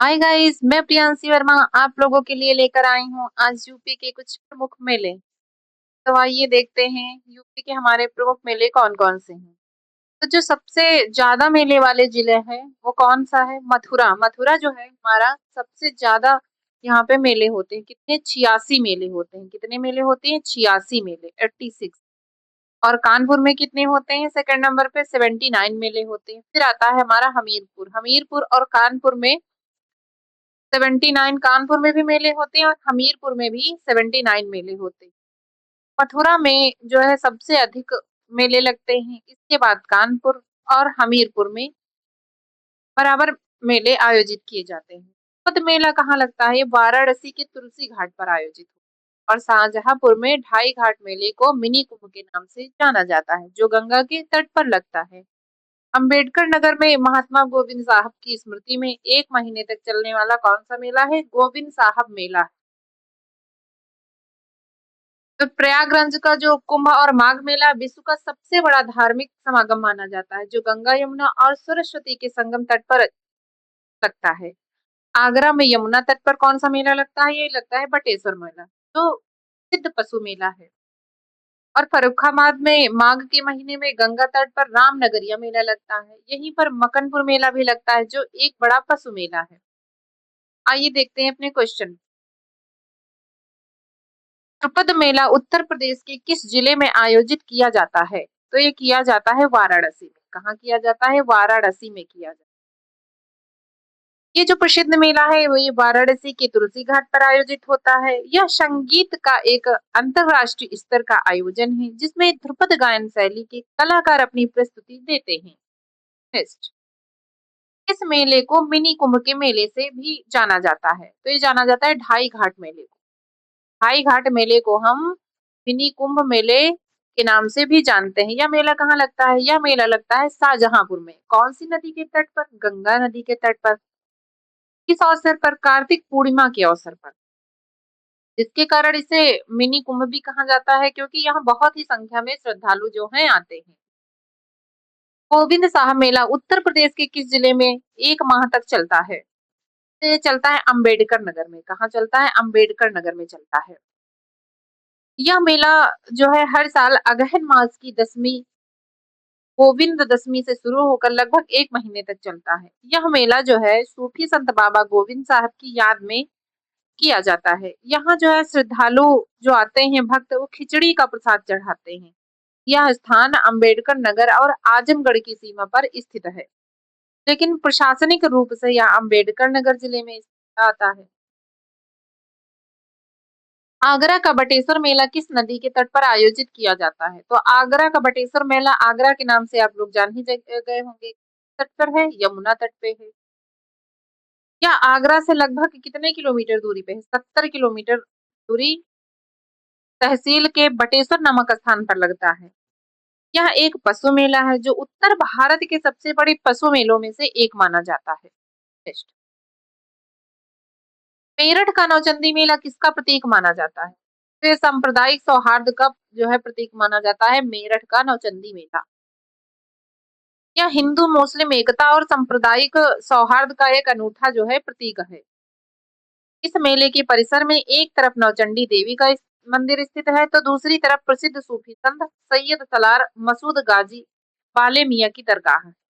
Hi guys, मैं प्रियांशी वर्मा आप लोगों के लिए लेकर आई हूँ आज यूपी के कुछ प्रमुख मेले। तो आइए देखते हैं यूपी के हमारे प्रमुख मेले कौन कौन से हैं। तो जो सबसे ज्यादा मेले वाले जिले हैं वो कौन सा है? मथुरा। मथुरा जो है हमारा सबसे ज्यादा यहाँ पे मेले होते हैं। कितने? 86 मेले होते हैं। कितने मेले होते हैं? 86 मेले, 86। और कानपुर में कितने होते हैं? सेकंड नंबर पे 79 मेले होते हैं। फिर आता है हमारा हमीरपुर। हमीरपुर और कानपुर में 79, कानपुर में भी मेले होते हैं और हमीरपुर में भी 79 मेले होते हैं। मथुरा में जो है सबसे अधिक मेले लगते हैं। इसके बाद कानपुर और हमीरपुर में बराबर मेले आयोजित किए जाते हैं। पद मेला कहाँ लगता है? ये वाराणसी के तुलसी घाट पर आयोजित हो। और शाहजहांपुर में ढाई घाट मेले को मिनी कुंभ के नाम से जाना जाता है, जो गंगा के तट पर लगता है। अंबेडकर नगर में महात्मा गोविंद साहब की स्मृति में 1 महीने तक चलने वाला कौन सा मेला है? गोविंद साहब मेला। तो प्रयागराज का जो कुंभ और माघ मेला विश्व का सबसे बड़ा धार्मिक समागम माना जाता है, जो गंगा यमुना और सरस्वती के संगम तट पर लगता है। आगरा में यमुना तट पर कौन सा मेला लगता है? ये लगता है बटेश्वर मेला, जो सिद्ध पशु मेला है। और फर्रुखाबाद में माघ के महीने में गंगा तट पर रामनगरिया मेला लगता है। यहीं पर मकनपुर मेला भी लगता है, जो एक बड़ा पशु मेला है। आइए देखते हैं अपने क्वेश्चन। द्रुपद मेला उत्तर प्रदेश के किस जिले में आयोजित किया जाता है? तो ये किया जाता है वाराणसी में। कहाँ किया जाता है? वाराणसी में किया जाता है। ये जो प्रसिद्ध मेला है वो ये वाराणसी के तुलसी घाट पर आयोजित होता है। यह संगीत का एक अंतरराष्ट्रीय स्तर का आयोजन है, जिसमें ध्रुपद गायन शैली के कलाकार अपनी प्रस्तुति देते हैं। नेक्स्ट, इस मेले को मिनी कुंभ के मेले से भी जाना जाता है। तो ये जाना जाता है ढाई घाट मेले को। ढाई घाट मेले को हम मिनी कुंभ मेले के नाम से भी जानते हैं। यह मेला कहाँ लगता है? यह मेला लगता है शाहजहांपुर में। कौन सी नदी के तट पर? गंगा नदी के तट पर। किस अवसर पर? कार्तिक पूर्णिमा के अवसर पर, जिसके कारण इसे मिनी कुंभ भी कहा जाता है, क्योंकि यहाँ बहुत ही संख्या में श्रद्धालु जो हैं आते हैं। गोविंद साहब मेला उत्तर प्रदेश के किस जिले में 1 माह तक चलता है? ये चलता है अंबेडकर नगर में। कहाँ चलता है? अंबेडकर नगर में चलता है। यह मेला जो है हर साल अगहन मास की दसवीं गोविंद दशमी से शुरू होकर लगभग 1 महीने तक चलता है। यह मेला जो है सूफी संत बाबा गोविंद साहब की याद में किया जाता है। यहाँ जो है श्रद्धालु जो आते हैं भक्त, वो खिचड़ी का प्रसाद चढ़ाते हैं। यह स्थान अंबेडकर नगर और आजमगढ़ की सीमा पर स्थित है, लेकिन प्रशासनिक रूप से यह अंबेडकर नगर जिले में आता है। आगरा का बटेश्वर मेला किस नदी के तट पर आयोजित किया जाता है? तो आगरा का बटेश्वर मेला आगरा के नाम से आप लोग जान ही गए होंगे। तट पर है, यमुना तट पे है। यह आगरा से लगभग कितने किलोमीटर दूरी पे है? 70 किलोमीटर दूरी तहसील के बटेश्वर नामक स्थान पर लगता है। यह एक पशु मेला है, जो उत्तर भारत के सबसे बड़े पशु मेलों में से एक माना जाता है। नेक्स्ट, मेरठ का नौचंदी मेला किसका प्रतीक माना जाता है? तो ये सांप्रदायिक सौहार्द का जो है प्रतीक माना जाता है, मेरठ का नौचंदी मेला। यह हिंदू मुस्लिम एकता और सांप्रदायिक सौहार्द का एक अनूठा जो है प्रतीक है। इस मेले के परिसर में एक तरफ नौचंडी देवी का मंदिर स्थित है, तो दूसरी तरफ प्रसिद्ध सूफी संत सैयद सलार मसूद गाजी बाले मियाँ की दरगाह है।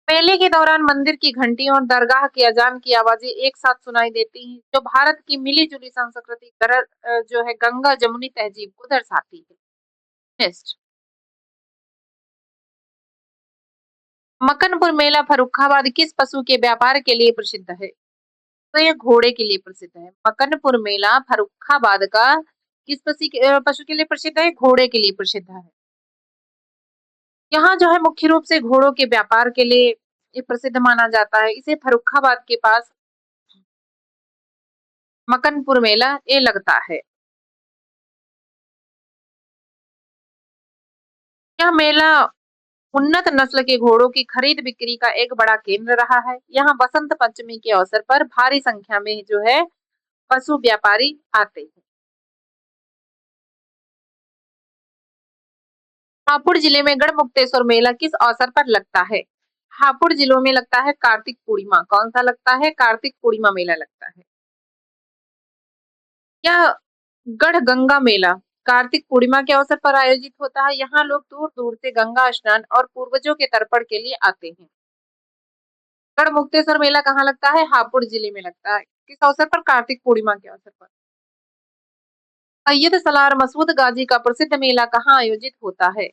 मेले के दौरान मंदिर की घंटियों और दरगाह की अजान की आवाजें एक साथ सुनाई देती हैं, जो भारत की मिली-जुली संस्कृति जो है गंगा जमुनी तहजीब को दर्शाती है। नेक्स्ट, मकनपुर मेला फर्रुखाबाद किस पशु के व्यापार के लिए प्रसिद्ध है? तो ये घोड़े के लिए प्रसिद्ध है। मकनपुर मेला फर्रुखाबाद का किस पशु के लिए प्रसिद्ध है? घोड़े के लिए प्रसिद्ध है। यहाँ जो है मुख्य रूप से घोड़ों के व्यापार के लिए ये प्रसिद्ध माना जाता है। इसे फर्रुखाबाद के पास मकनपुर मेला ये लगता है। यह मेला उन्नत नस्ल के घोड़ों की खरीद बिक्री का एक बड़ा केंद्र रहा है। यहाँ बसंत पंचमी के अवसर पर भारी संख्या में जो है पशु व्यापारी आते हैं। हापुड़ जिले में गढ़मुक्तेश्वर मेला किस अवसर पर लगता है? हापुड़ जिलों में लगता है कार्तिक पूर्णिमा। कौन सा लगता है? कार्तिक पूर्णिमा मेला लगता है। यह गढ़गंगा मेला कार्तिक पूर्णिमा के अवसर पर आयोजित होता है। यहाँ लोग दूर दूर से गंगा स्नान और पूर्वजों के तर्पण के लिए आते हैं। गढ़मुक्तेश्वर मेला कहाँ लगता है? हापुड़ जिले में लगता है। किस अवसर पर? कार्तिक पूर्णिमा के अवसर पर। सैयद सलार मसूद गाजी का प्रसिद्ध मेला कहाँ आयोजित होता है?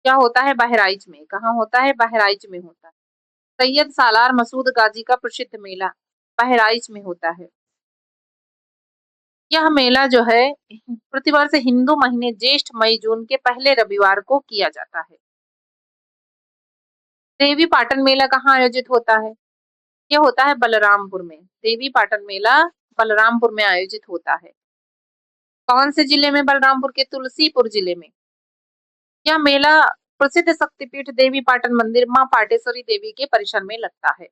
क्या होता है? बहराइच में। कहाँ होता है? बहराइच में होता है। सैयद सालार मसूद गाजी का प्रसिद्ध मेला बहराइच में होता है। यह मेला जो है प्रतिवर्ष हिंदू महीने ज्येष्ठ मई जून के पहले रविवार को किया जाता है। देवी पाटन मेला कहाँ आयोजित होता है? यह होता है बलरामपुर में। देवी पाटन मेला बलरामपुर में आयोजित होता है। कौन से जिले में? बलरामपुर के तुलसीपुर जिले में। यह मेला प्रसिद्ध शक्तिपीठ देवी पाटन मंदिर मां पाटेश्वरी देवी के परिसर में लगता है।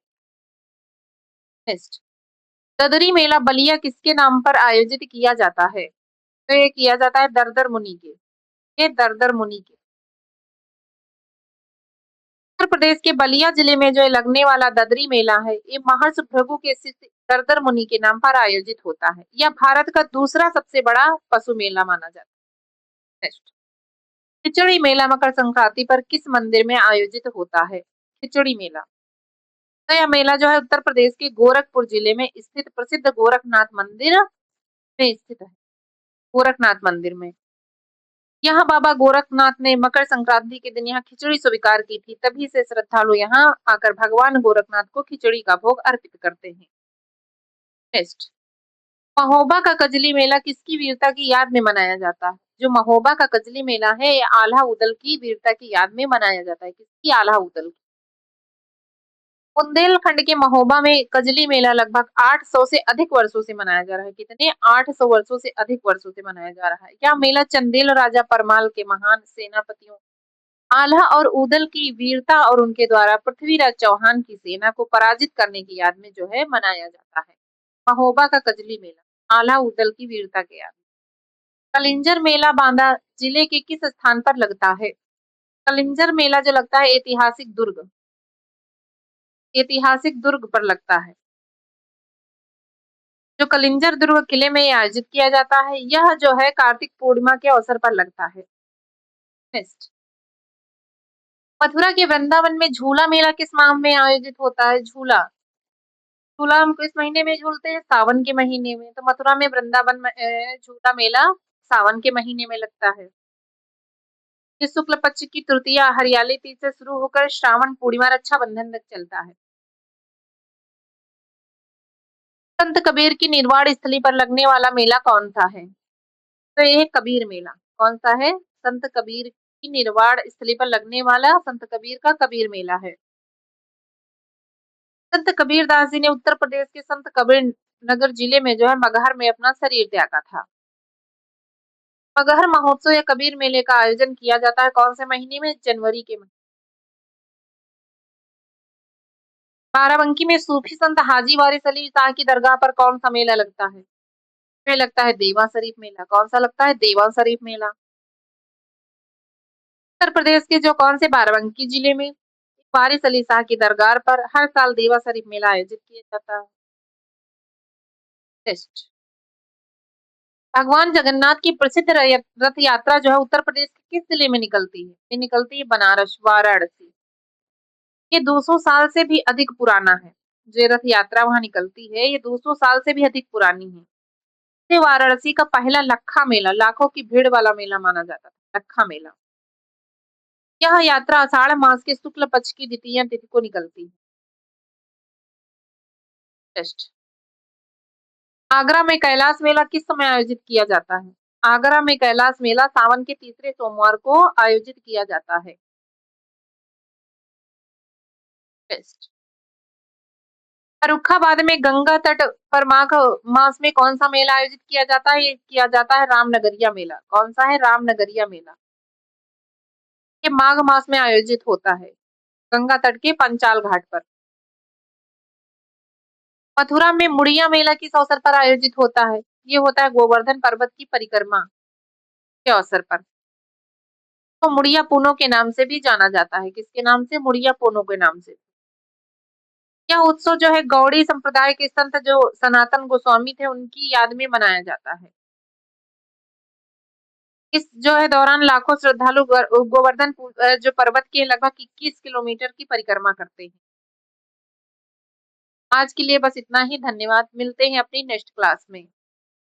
नेक्स्ट, ददरी मेला बलिया किसके नाम पर आयोजित किया जाता है? तो ये किया जाता है दरदर मुनि के। ये दरदर मुनि के। उत्तर प्रदेश के बलिया जिले में जो लगने वाला ददरी मेला है, ये महर्षि भृगु के शिष्य दरदर मुनि के नाम पर आयोजित होता है। यह भारत का दूसरा सबसे बड़ा पशु मेला माना जाता है। नेक्स्ट, खिचड़ी मेला मकर संक्रांति पर किस मंदिर में आयोजित होता है? खिचड़ी मेला। तो यह मेला जो है उत्तर प्रदेश के गोरखपुर जिले में स्थित प्रसिद्ध गोरखनाथ मंदिर में स्थित है। गोरखनाथ मंदिर में। यहाँ बाबा गोरखनाथ ने मकर संक्रांति के दिन यहाँ खिचड़ी स्वीकार की थी, तभी से श्रद्धालु यहाँ आकर भगवान गोरखनाथ को खिचड़ी का भोग अर्पित करते हैं। नेक्स्ट, महोबा का कजली मेला किसकी वीरता की याद में मनाया जाता है? जो महोबा का कजली मेला है, ये आल्हा उदल की वीरता की याद में मनाया जाता है। किसकी? आल्हा उदल की। बुंदेलखंड के महोबा में कजली मेला लगभग 800 से अधिक वर्षों से मनाया जा रहा है। कितने? 800 वर्षों से अधिक वर्षों से मनाया जा रहा है। यह मेला चंदेल राजा परमाल के महान सेनापतियों आल्हा और उदल की वीरता और उनके द्वारा पृथ्वीराज चौहान की सेना को पराजित करने की याद में जो है मनाया जाता है। महोबा का कजली मेला आल्हा उदल की वीरता के याद। कलिंजर मेला बांदा जिले के किस स्थान पर लगता है? कलिंजर मेला जो लगता है ऐतिहासिक दुर्ग पर लगता है। जो कलिंजर दुर्ग किले में आयोजित किया जाता है, यह जो है कार्तिक पूर्णिमा के अवसर पर लगता है। नेक्स्ट, मथुरा के वृंदावन में झूला मेला किस माह में आयोजित होता है? झूला झूला हम किस महीने में झूलते हैं? सावन के महीने में। तो मथुरा में वृंदावन में झूला मेला सावन के महीने में लगता है। इस शुक्ल पक्ष की तृतीया हरियाली तीज से शुरू होकर श्रावण पूर्णिमा रक्षाबंधन तक चलता है। संत कबीर की निर्वाण स्थली पर लगने वाला मेला कौन सा है? तो यह कबीर मेला। कौन सा है? संत कबीर की निर्वाण स्थली पर लगने वाला संत कबीर का कबीर मेला है। संत कबीर दास जी ने उत्तर प्रदेश के संत कबीर नगर जिले में जो है मगहर में अपना शरीर त्यागा था। मगहर महोत्सव या कबीर मेले का आयोजन किया जाता है कौन से महीने में? जनवरी के महीने। बाराबंकी में सूफी संत हाजी वारिस अली शाह की दरगाह पर कौन सा मेला लगता है? में लगता है देवा शरीफ मेला। कौन सा लगता है? देवा शरीफ मेला। उत्तर प्रदेश के जो कौन से बाराबंकी जिले में वारिस अली शाह की दरगाह पर हर साल देवा शरीफ मेला आयोजित किया जाता है। टेस्ट, भगवान जगन्नाथ की प्रसिद्ध रथ यात्रा जो है उत्तर प्रदेश के किस जिले में निकलती है? ये निकलती है बनारस वाराणसी। ये 200 साल से भी अधिक पुराना है। जो रथ यात्रा वहां निकलती है, ये 200 साल से भी अधिक पुरानी है। ये वाराणसी का पहला लखा मेला, लाखों की भीड़ वाला मेला माना जाता है। लखा मेला। यह यात्रा आषाढ़ मास के शुक्ल पक्ष की द्वितीय तिथि को निकलती है। टेस्ट, आगरा में कैलाश मेला किस समय आयोजित किया जाता है? आगरा में कैलाश मेला सावन के तीसरे सोमवार को आयोजित किया जाता है। टेस्ट, फर्रुखाबाद में गंगा तट पर माघ मास में कौन सा मेला आयोजित किया जाता है? ये किया जाता है रामनगरिया मेला। कौन सा है? रामनगरिया मेला। ये माघ मास में आयोजित होता है गंगा तट के पंचाल घाट पर। मथुरा में मुड़िया मेला किस अवसर पर आयोजित होता है? ये होता है गोवर्धन पर्वत की परिक्रमा के अवसर पर। तो मुड़िया पूनो के नाम से भी जाना जाता है। किसके नाम से? मुड़िया पूनो के नाम से। यह उत्सव जो है गौड़ी संप्रदाय के संत जो सनातन गोस्वामी थे उनकी याद में मनाया जाता है। इस जो है दौरान लाखों श्रद्धालु गोवर्धन जो पर्वत के लगभग 21 किलोमीटर की परिक्रमा करते हैं। आज के लिए बस इतना ही, धन्यवाद। मिलते हैं अपनी नेक्स्ट क्लास में।